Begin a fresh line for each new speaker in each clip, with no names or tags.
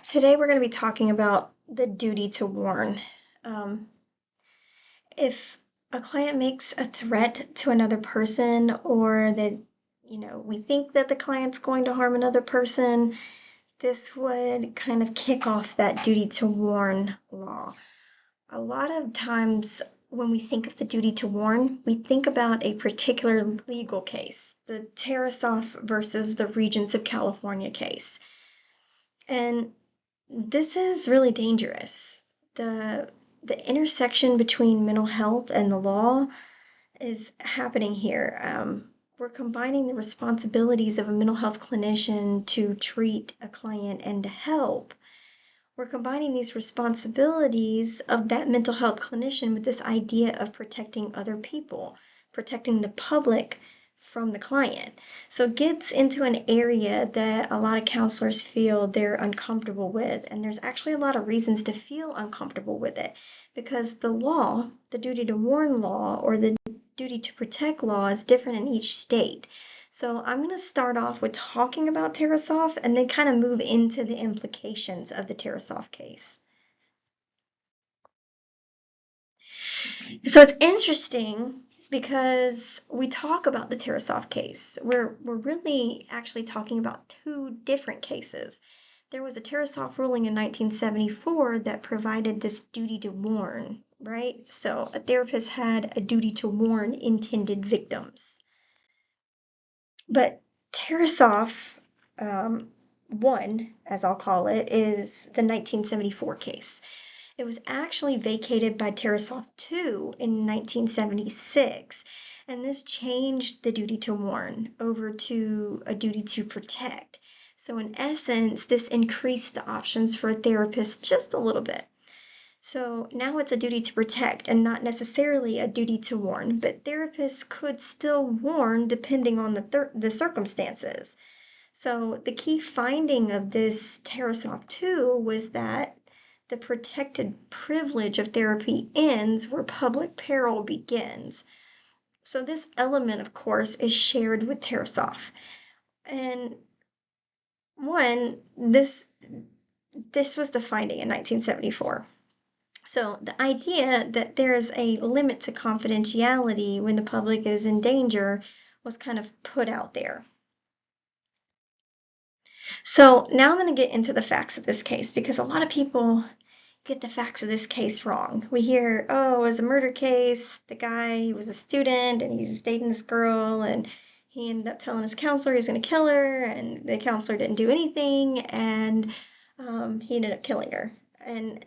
Today we're going to be talking about the duty to warn. Um, if a client makes a threat to another person or that, we think that the client's going to harm another person, this would kind of kick off that duty to warn law. A lot of times when we think of the duty to warn, we think about a particular legal case, the Tarasoff versus the Regents of California case. And this is really dangerous. The intersection between mental health and the law is happening here. We're combining the responsibilities of a mental health clinician to treat a client and to help. We're combining these responsibilities of that mental health clinician with this idea of protecting other people, protecting the public from the client. So it gets into an area that a lot of counselors feel they're uncomfortable with, and there's actually a lot of reasons to feel uncomfortable with it because the law, the duty to warn law or the duty to protect law is different in each state. So I'm going to start off with talking about Tarasoff and then kind of move into the implications of the Tarasoff case. So it's interesting because we talk about the Tarasoff case. We're really actually talking about two different cases. There was a Tarasoff ruling in 1974 that provided this duty to warn, right? So a therapist had a duty to warn intended victims. But Tarasoff 1, as I'll call it, is the 1974 case. It was actually vacated by Tarasoff 2 in 1976, and this changed the duty to warn over to a duty to protect. So in essence, this increased the options for a therapist just a little bit. So now it's a duty to protect and not necessarily a duty to warn, but therapists could still warn depending on the circumstances. So the key finding of this Tarasoff 2 was that the protected privilege of therapy ends where public peril begins. So this element, of course, is shared with Tarasoff. And this was the finding in 1974. So the idea that there is a limit to confidentiality when the public is in danger was kind of put out there. So now I'm going to get into the facts of this case because a lot of people get the facts of this case wrong. We hear, oh, it was a murder case. The guy, he was a student and he was dating this girl and he ended up telling his counselor he was going to kill her and the counselor didn't do anything and he ended up killing her. And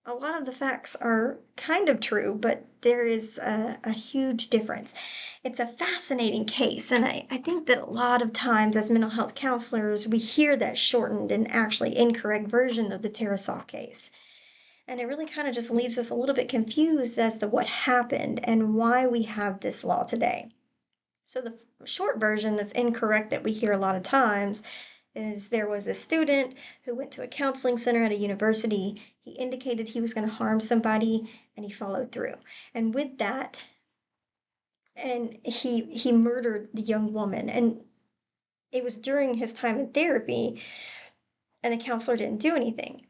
a lot of the facts are kind of true, but there is a huge difference. It's a fascinating case, and I think that a lot of times as mental health counselors, we hear that shortened and actually incorrect version of the Tarasoff case. And it really kind of just leaves us a little bit confused as to what happened and why we have this law today. So the short version that's incorrect that we hear a lot of times is there was a student who went to a counseling center at a university. He indicated he was going to harm somebody and he followed through. And with that, and he murdered the young woman. And it was during his time in therapy and the counselor didn't do anything.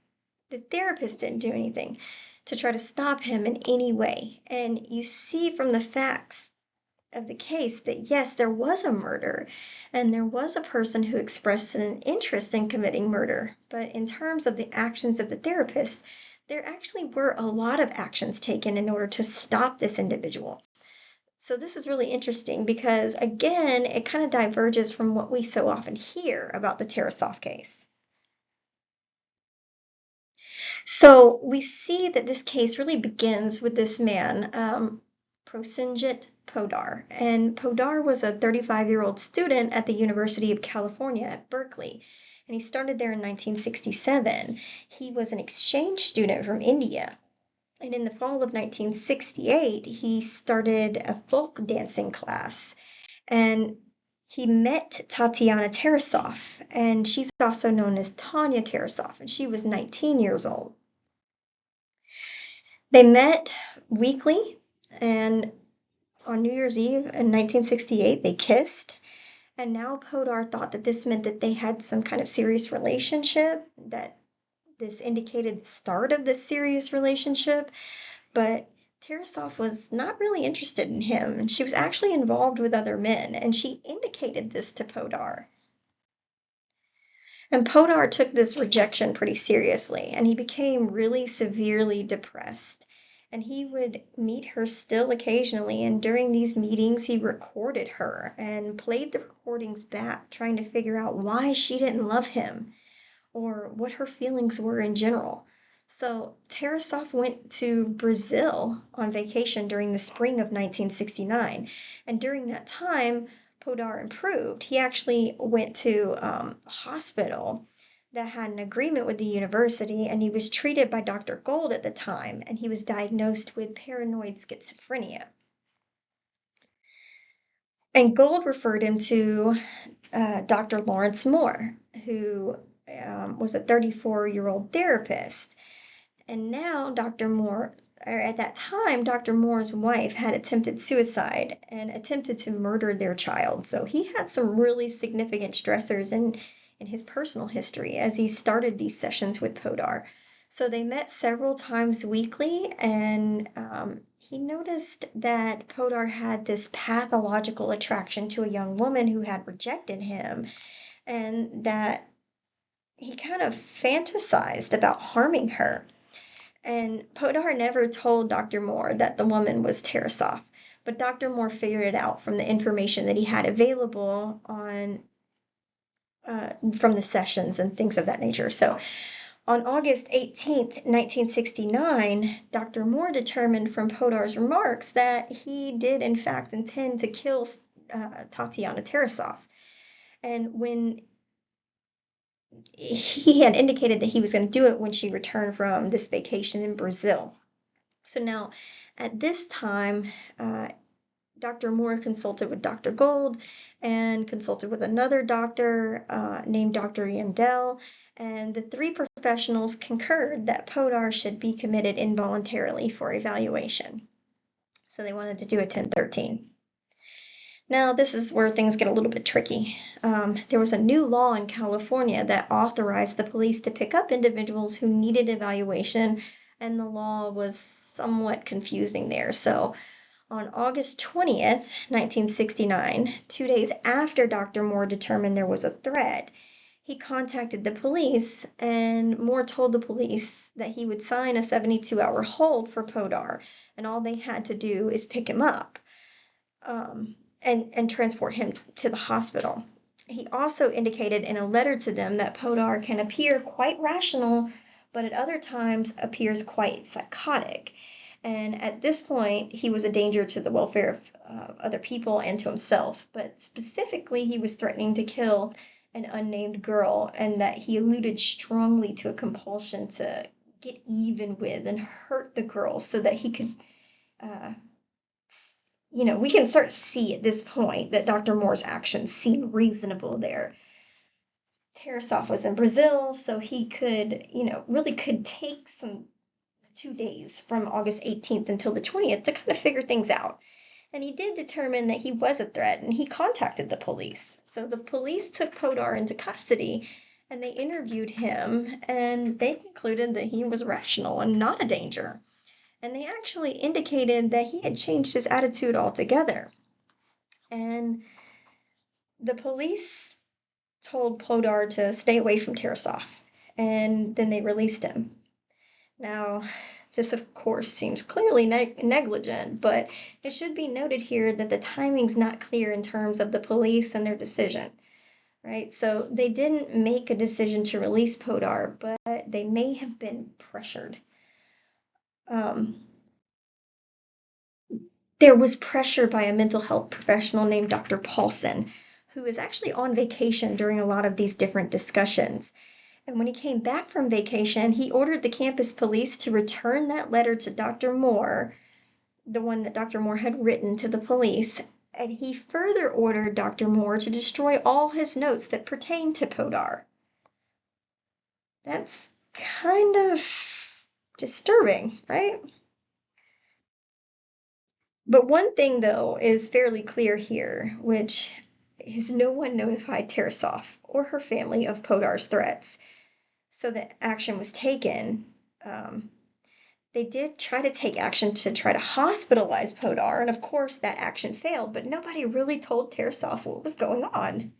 The therapist didn't do anything to try to stop him in any way. And you see from the facts of the case that yes, there was a murder and there was a person who expressed an interest in committing murder. But in terms of the actions of the therapist, there actually were a lot of actions taken in order to stop this individual. So this is really interesting because, again, it kind of diverges from what we so often hear about the Tarasoff case. So we see that this case really begins with this man, Prosenjit Podar. And Podar was a 35-year-old student at the University of California at Berkeley. And he started there in 1967. He was an exchange student from India. And in the fall of 1968, he started a folk dancing class. And he met Tatiana Tarasoff. And she's also known as Tanya Tarasoff. And she was 19 years old. They met weekly, and on New Year's Eve in 1968, they kissed, and now Podar thought that this meant that they had some kind of serious relationship, that this indicated the start of this serious relationship, but Tarasov was not really interested in him, and she was actually involved with other men, and she indicated this to Podar. And Podar took this rejection pretty seriously, and he became really severely depressed. And he would meet her still occasionally, and during these meetings, he recorded her and played the recordings back, trying to figure out why she didn't love him or what her feelings were in general. So Tarasov went to Brazil on vacation during the spring of 1969, and during that time, Podar improved. He actually went to a hospital that had an agreement with the university, and he was treated by Dr. Gold at the time, and he was diagnosed with paranoid schizophrenia. And Gold referred him to Dr. Lawrence Moore, who was a 34-year-old therapist. And now Dr. Moore, or at that time, Dr. Moore's wife had attempted suicide and attempted to murder their child. So he had some really significant stressors in his personal history as he started these sessions with Podar. So they met several times weekly, and he noticed that Podar had this pathological attraction to a young woman who had rejected him, and that he kind of fantasized about harming her. And Podar never told Dr. Moore that the woman was Tarasov, but Dr. Moore figured it out from the information that he had available on from the sessions and things of that nature. So on August 18th, 1969, Dr. Moore determined from Podar's remarks that he did in fact intend to kill Tatiana Tarasov. And when he had indicated that he was going to do it when she returned from this vacation in Brazil. So now, at this time, Dr. Moore consulted with Dr. Gold and consulted with another doctor named Dr. Yandel, and the three professionals concurred that Podar should be committed involuntarily for evaluation. So they wanted to do a 1013. Now, this is where things get a little bit tricky. There was a new law in California that authorized the police to pick up individuals who needed evaluation, and the law was somewhat confusing there. So on August 20th, 1969, 2 days after Dr. Moore determined there was a threat, he contacted the police, and Moore told the police that he would sign a 72-hour hold for Podar, and all they had to do is pick him up. And transport him to the hospital. He also indicated in a letter to them that Podar can appear quite rational, but at other times appears quite psychotic. And at this point, he was a danger to the welfare of other people and to himself. But specifically, he was threatening to kill an unnamed girl, and that he alluded strongly to a compulsion to get even with and hurt the girl so that he could we can start to see at this point that Dr. Moore's actions seem reasonable there. Tarasov was in Brazil, so he could, really could take some 2 days from August 18th until the 20th to kind of figure things out. And he did determine that he was a threat, and he contacted the police. So the police took Podar into custody, and they interviewed him, and they concluded that he was rational and not a danger. And they actually indicated that he had changed his attitude altogether. And the police told Podar to stay away from Tarasov, and then they released him. Now, this of course seems clearly negligent, but it should be noted here that the timing's not clear in terms of the police and their decision, right? So they didn't make a decision to release Podar, but they may have been pressured. There was pressure by a mental health professional named Dr. Paulson, who was actually on vacation during a lot of these different discussions. And when he came back from vacation, he ordered the campus police to return that letter to Dr. Moore, the one that Dr. Moore had written to the police, and he further ordered Dr. Moore to destroy all his notes that pertained to Podar. That's kind of disturbing, right? But one thing, though, is fairly clear here, which is no one notified Tarasov or her family of Podar's threats. So the action was taken. They did try to take action to try to hospitalize Podar, and of course that action failed, but nobody really told Tarasov what was going on.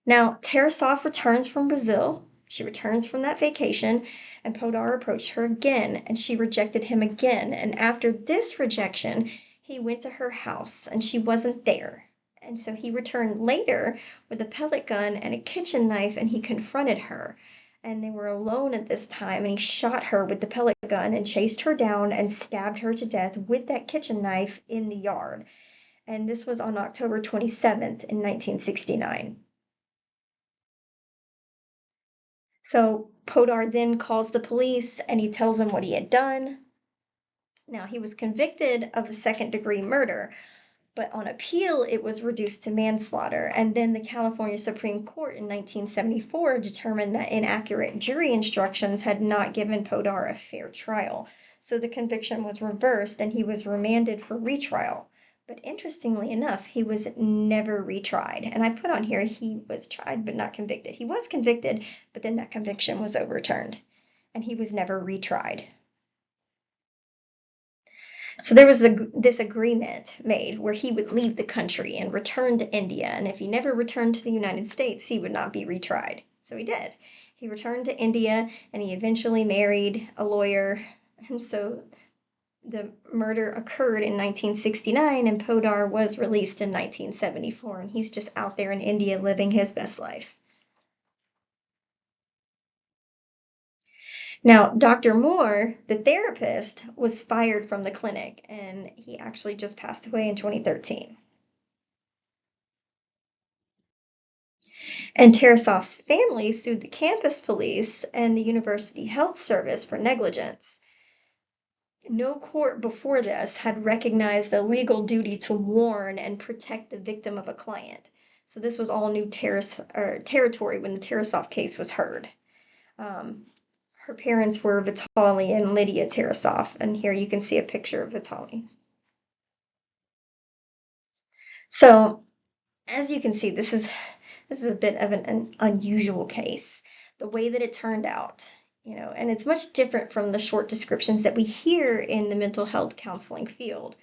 Now, Tarasov returns from Brazil. She returns from that vacation, and Podar approached her again, and she rejected him again. And after this rejection, he went to her house, and she wasn't there. And so he returned later with a pellet gun and a kitchen knife, and he confronted her. And they were alone at this time, and he shot her with the pellet gun and chased her down and stabbed her to death with that kitchen knife in the yard. And this was on October 27th in 1969. So Podar then calls the police and he tells them what he had done. Now, he was convicted of a second-degree murder, but on appeal it was reduced to manslaughter. And then the California Supreme Court in 1974 determined that inaccurate jury instructions had not given Podar a fair trial. So the conviction was reversed and he was remanded for retrial. But interestingly enough, he was never retried. And I put on here he was tried but not convicted. He was convicted, but then that conviction was overturned. And he was never retried. So there was this agreement made where he would leave the country and return to India. And if he never returned to the United States, he would not be retried. So he did. He returned to India and he eventually married a lawyer. And so the murder occurred in 1969 and Podar was released in 1974, and he's just out there in India living his best life. Now, Dr. Moore, the therapist, was fired from the clinic, and he actually just passed away in 2013. And Tarasov's family sued the campus police and the University Health Service for negligence. No court before this had recognized a legal duty to warn and protect the victim of a client. So this was all new territory when the Tarasov case was heard. Her parents were Vitaly and Lydia Tarasov, and here you can see a picture of Vitaly. So as you can see, this is a bit of an unusual case. The way that it turned out, and it's much different from the short descriptions that we hear in the mental health counseling field.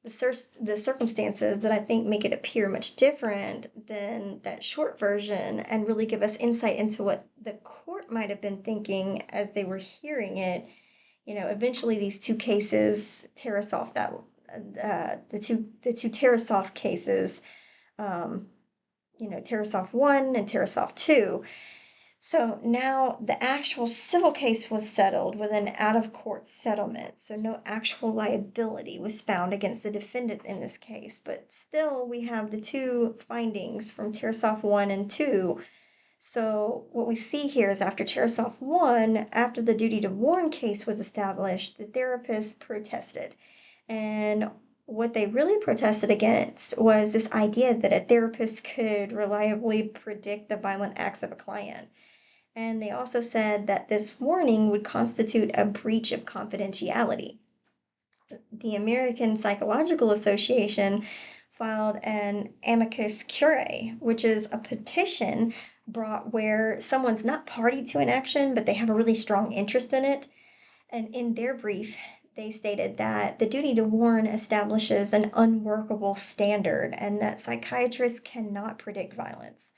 The circumstances that I think make it appear much different than that short version and really give us insight into what the court might have been thinking as they were hearing it. Eventually these two cases, Tarasov, the two Tarasov cases, Tarasov 1 and Tarasov 2. So now the actual civil case was settled with an out-of-court settlement, so no actual liability was found against the defendant in this case, but still we have the two findings from Tarasov 1 and 2. So what we see here is after Tarasov 1, after the duty to warn case was established, the therapist protested. And what they really protested against was this idea that a therapist could reliably predict the violent acts of a client. And they also said that this warning would constitute a breach of confidentiality. The American Psychological Association filed an amicus curiae, which is a petition brought where someone's not party to an action, but they have a really strong interest in it. And in their brief, they stated that the duty to warn establishes an unworkable standard and that psychiatrists cannot predict violence.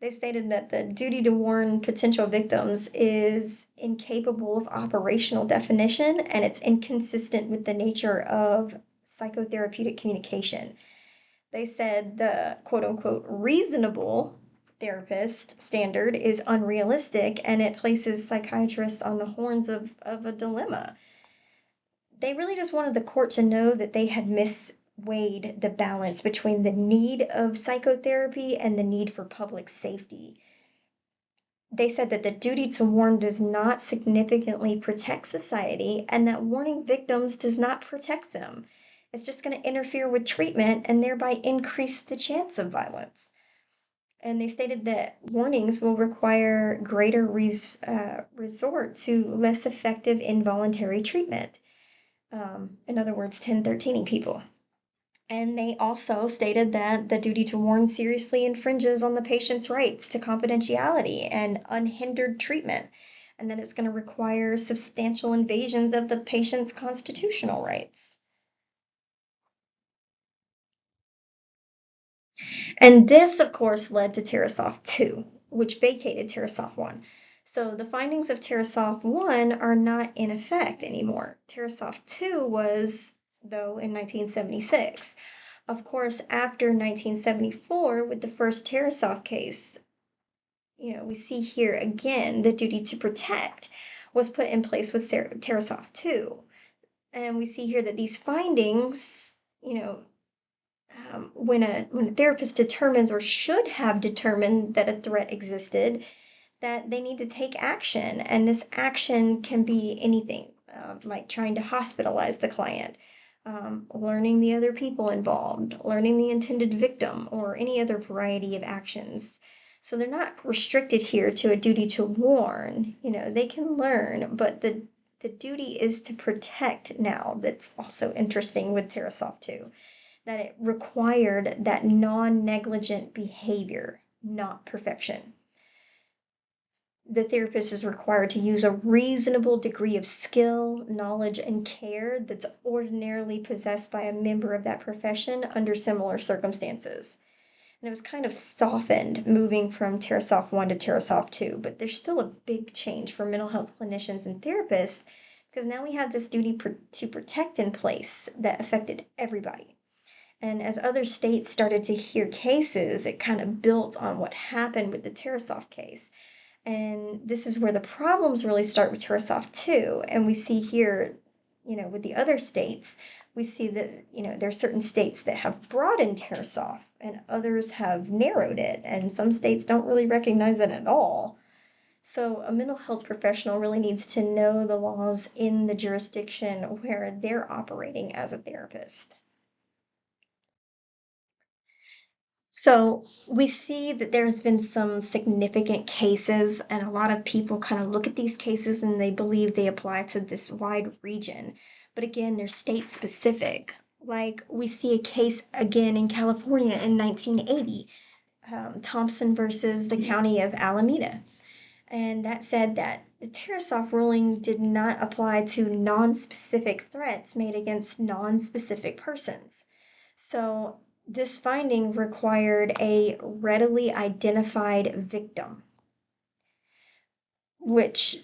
They stated that the duty to warn potential victims is incapable of operational definition and it's inconsistent with the nature of psychotherapeutic communication. They said the quote-unquote reasonable therapist standard is unrealistic and it places psychiatrists on the horns of a dilemma. They really just wanted the court to know that they had misweighed the balance between the need of psychotherapy and the need for public safety. They said that the duty to warn does not significantly protect society and that warning victims does not protect them. It's just going to interfere with treatment and thereby increase the chance of violence. And they stated that warnings will require greater resort to less effective involuntary treatment. In other words, 1013ing people. And they also stated that the duty to warn seriously infringes on the patient's rights to confidentiality and unhindered treatment, and that it's going to require substantial invasions of the patient's constitutional rights. And this, of course, led to Tarasoff 2, which vacated Tarasoff 1. So the findings of Tarasoff 1 are not in effect anymore. Tarasoff 2 was, though, in 1976. Of course, after 1974, with the first Tarasoff case, we see here again the duty to protect was put in place with Tarasoff 2. And we see here that these findings, when a therapist determines or should have determined that a threat existed, that they need to take action. And this action can be anything, like trying to hospitalize the client, learning the other people involved, learning the intended victim, or any other variety of actions. So they're not restricted here to a duty to warn. They can learn, but the duty is to protect now. That's also interesting with Tarasoff 2, that it required that non-negligent behavior, not perfection. The therapist is required to use a reasonable degree of skill, knowledge, and care that's ordinarily possessed by a member of that profession under similar circumstances. And it was kind of softened moving from Tarasoff 1 to Tarasoff 2, but there's still a big change for mental health clinicians and therapists because now we have this duty to protect in place that affected everybody. And as other states started to hear cases, it kind of built on what happened with the Tarasoff case. And this is where the problems really start with Tarasoff 2. And we see here, with the other states, we see that, there are certain states that have broadened Tarasoff and others have narrowed it. And some states don't really recognize it at all. So a mental health professional really needs to know the laws in the jurisdiction where they're operating as a therapist. So we see that there's been some significant cases, and a lot of people kind of look at these cases and they believe they apply to this wide region. But again, they're state specific. Like we see a case again in California in 1980, Thompson versus the County of Alameda. And that said that the Tarasoff ruling did not apply to non-specific threats made against non-specific persons. So this finding required a readily identified victim, which,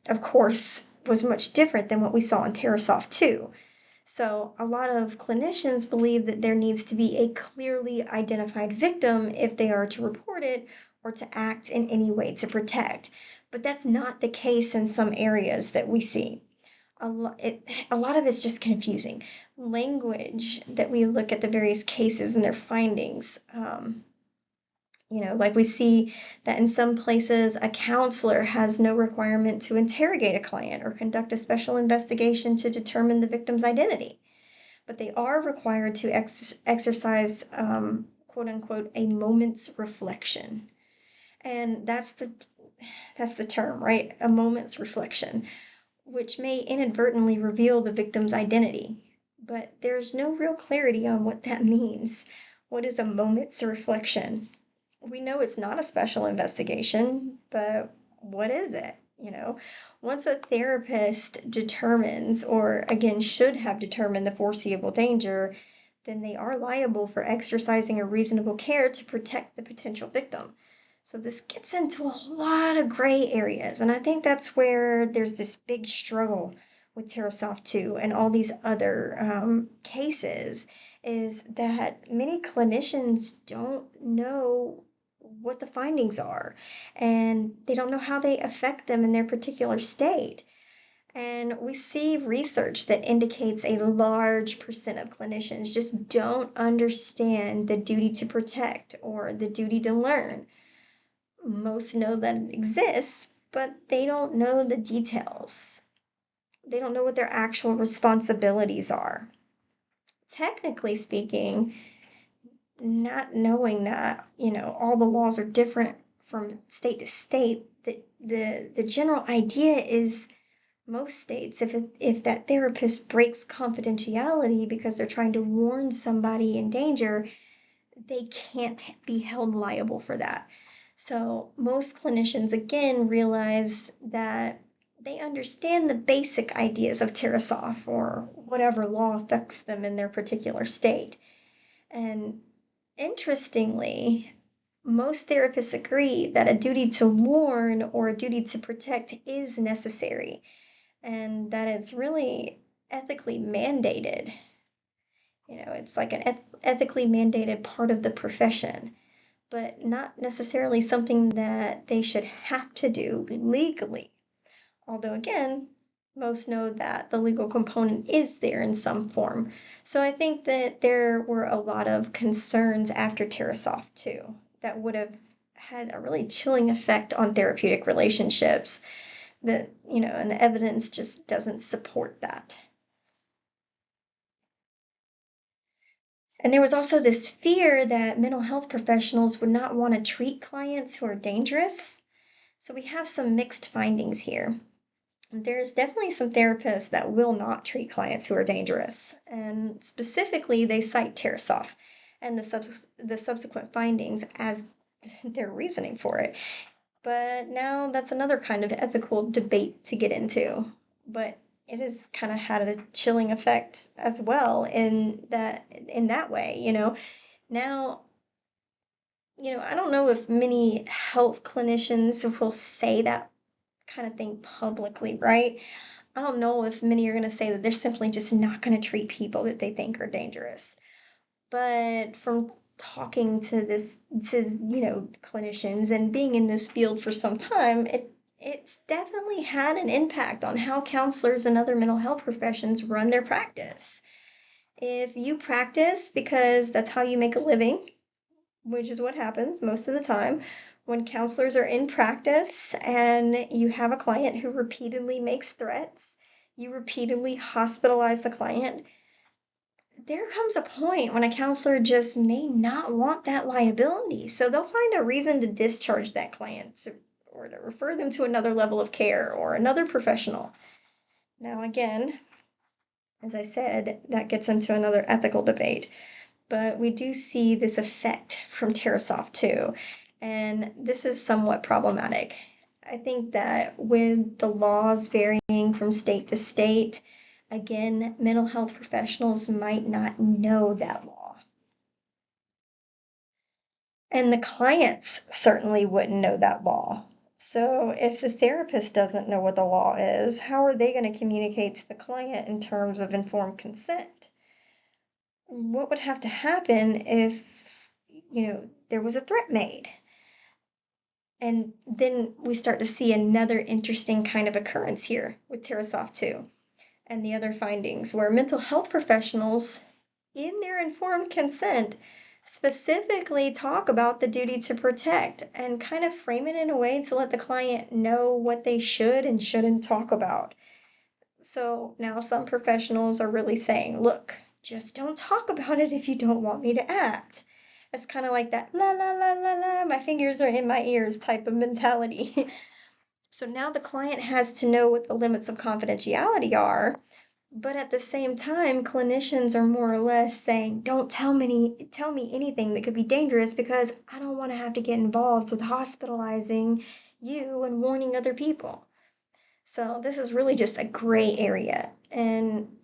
of course, was much different than what we saw in Tarasoff 2. So a lot of clinicians believe that there needs to be a clearly identified victim if they are to report it or to act in any way to protect. But that's not the case in some areas that we see. A lot of it's just confusing. Language that we look at the various cases and their findings. Like we see that in some places a counselor has no requirement to interrogate a client or conduct a special investigation to determine the victim's identity. But they are required to exercise, quote unquote, a moment's reflection. And that's the term, right? A moment's reflection, which may inadvertently reveal the victim's identity. But there's no real clarity on what that means. What is a moment's reflection? We know it's not a special investigation, but what is it? Once a therapist determines, or again should have determined, the foreseeable danger, then they are liable for exercising a reasonable care to protect the potential victim. So this gets into a lot of gray areas, and I think that's where there's this big struggle with Tarasoff 2 and all these other cases, is that many clinicians don't know what the findings are, and they don't know how they affect them in their particular state. And we see research that indicates a large percent of clinicians just don't understand the duty to protect or the duty to learn. Most know that it exists, but they don't know the details. They don't know what their actual responsibilities are. Technically speaking, not knowing that, all the laws are different from state to state, the general idea is most states, if that therapist breaks confidentiality because they're trying to warn somebody in danger, they can't be held liable for that. So most clinicians, again, realize that they understand the basic ideas of Tarasoff or whatever law affects them in their particular state. And interestingly, most therapists agree that a duty to warn or a duty to protect is necessary and that it's really ethically mandated. It's like an ethically mandated part of the profession, but not necessarily something that they should have to do legally. Although, again, most know that the legal component is there in some form. So I think that there were a lot of concerns after Tarasoff, too, that would have had a really chilling effect on therapeutic relationships that, and the evidence just doesn't support that. And there was also this fear that mental health professionals would not want to treat clients who are dangerous. So we have some mixed findings here. There's definitely some therapists that will not treat clients who are dangerous. And specifically, they cite Tarasoff and the subsequent findings as their reasoning for it. But now that's another kind of ethical debate to get into. But it has kind of had a chilling effect as well in that way. Now, I don't know if many health clinicians will say that kind of thing publicly, right? I don't know if many are going to say that they're simply just not going to treat people that they think are dangerous. But from talking to clinicians and being in this field for some time, it's definitely had an impact on how counselors and other mental health professions run their practice. If you practice because that's how you make a living, which is what happens most of the time, when counselors are in practice and you have a client who repeatedly makes threats, you repeatedly hospitalize the client, there comes a point when a counselor just may not want that liability. So they'll find a reason to discharge that client or to refer them to another level of care or another professional. Now, again, as I said, that gets into another ethical debate. But we do see this effect from Tarasoff too. And this is somewhat problematic. I think that with the laws varying from state to state, again, mental health professionals might not know that law. And the clients certainly wouldn't know that law. So if the therapist doesn't know what the law is, how are they going to communicate to the client in terms of informed consent? What would have to happen if, there was a threat made? And then we start to see another interesting kind of occurrence here with Tarasoff too, and the other findings where mental health professionals, in their informed consent, specifically talk about the duty to protect and kind of frame it in a way to let the client know what they should and shouldn't talk about. So now some professionals are really saying, look, just don't talk about it if you don't want me to act. It's kind of like that la la la la la, my fingers are in my ears type of mentality. So now the client has to know what the limits of confidentiality are, but at the same time, clinicians are more or less saying, don't tell me anything that could be dangerous because I don't want to have to get involved with hospitalizing you and warning other people. So this is really just a gray area. And,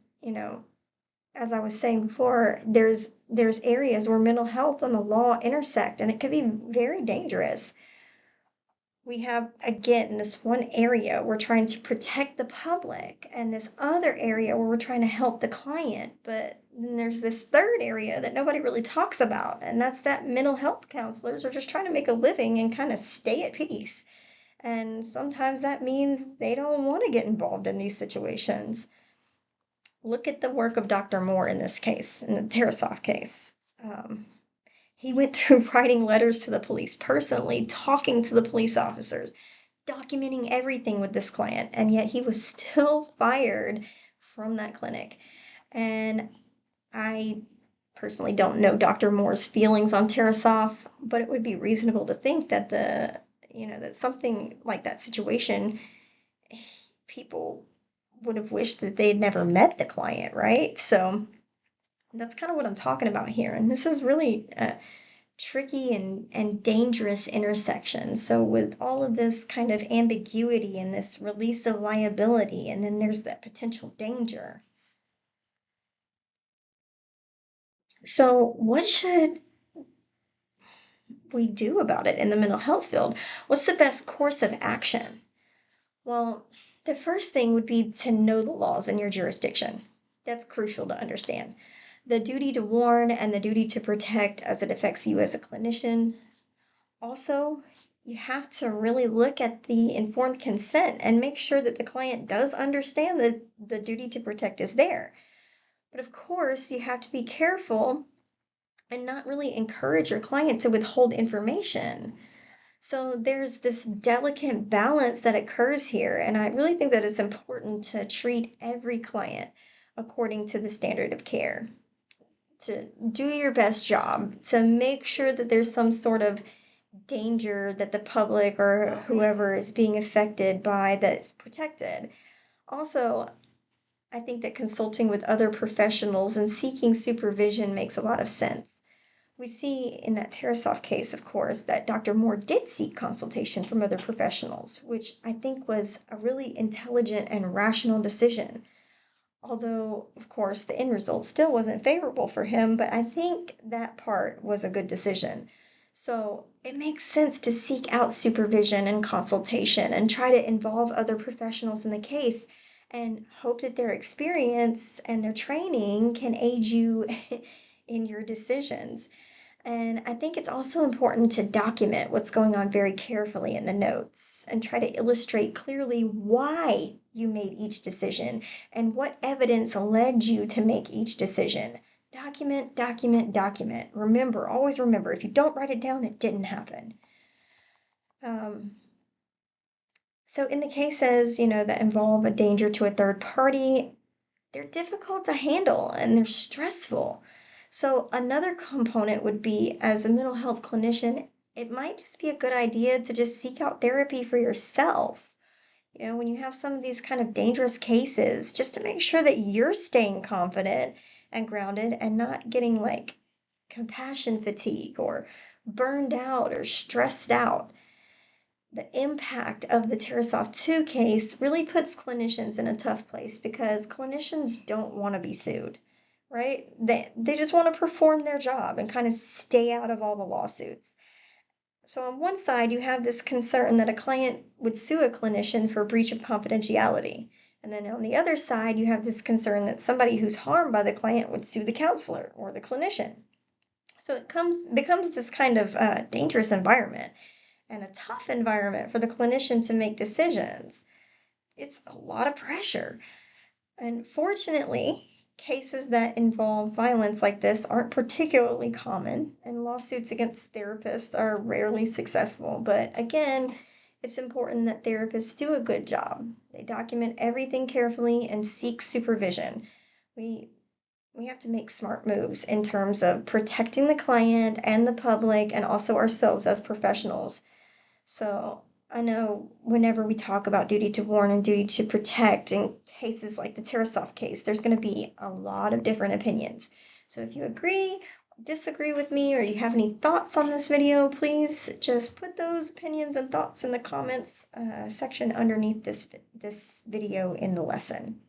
as I was saying before, there's areas where mental health and the law intersect, and it can be very dangerous. We have, again, this one area we're trying to protect the public, and this other area where we're trying to help the client. But then there's this third area that nobody really talks about, and that's that mental health counselors are just trying to make a living and kind of stay at peace. And sometimes that means they don't want to get involved in these situations. Look at the work of Dr. Moore in this case, in the Tarasoff case. He went through writing letters to the police, personally talking to the police officers, documenting everything with this client, and yet he was still fired from that clinic. And I personally don't know Dr. Moore's feelings on Tarasoff, but it would be reasonable to think that that something like that situation, people would have wished that they had never met the client, right? So that's kind of what I'm talking about here. And this is really a tricky and dangerous intersection. So with all of this kind of ambiguity and this release of liability, and then there's that potential danger. So what should we do about it in the mental health field? What's the best course of action? Well, the first thing would be to know the laws in your jurisdiction. That's crucial to understand. The duty to warn and the duty to protect as it affects you as a clinician. Also, you have to really look at the informed consent and make sure that the client does understand that the duty to protect is there. But of course, you have to be careful and not really encourage your client to withhold information. So there's this delicate balance that occurs here, and I really think that it's important to treat every client according to the standard of care, to do your best job, to make sure that there's some sort of danger that the public or whoever is being affected by that's protected. Also, I think that consulting with other professionals and seeking supervision makes a lot of sense. We see in that Tarasoff case, of course, that Dr. Moore did seek consultation from other professionals, which I think was a really intelligent and rational decision. Although, of course, the end result still wasn't favorable for him, but I think that part was a good decision. So it makes sense to seek out supervision and consultation and try to involve other professionals in the case and hope that their experience and their training can aid you in your decisions. And I think it's also important to document what's going on very carefully in the notes and try to illustrate clearly why you made each decision and what evidence led you to make each decision. Document, document, document. Remember, always remember, if you don't write it down, it didn't happen. So in the cases, that involve a danger to a third party, they're difficult to handle and they're stressful. So another component would be, as a mental health clinician, it might just be a good idea to just seek out therapy for yourself. When you have some of these kind of dangerous cases, just to make sure that you're staying confident and grounded and not getting like compassion fatigue or burned out or stressed out. The impact of the Tarasoff 2 case really puts clinicians in a tough place because clinicians don't want to be sued, right? They just want to perform their job and kind of stay out of all the lawsuits. So on one side, you have this concern that a client would sue a clinician for breach of confidentiality. And then on the other side, you have this concern that somebody who's harmed by the client would sue the counselor or the clinician. So it becomes this kind of dangerous environment and a tough environment for the clinician to make decisions. It's a lot of pressure. And fortunately, cases that involve violence like this aren't particularly common, and lawsuits against therapists are rarely successful. But again, it's important that therapists do a good job. They document everything carefully and seek supervision. We have to make smart moves in terms of protecting the client and the public and also ourselves as professionals. So I know whenever we talk about duty to warn and duty to protect in cases like the Tarasoff case, there's going to be a lot of different opinions. So if you agree, disagree with me, or you have any thoughts on this video, please just put those opinions and thoughts in the comments section underneath this video in the lesson.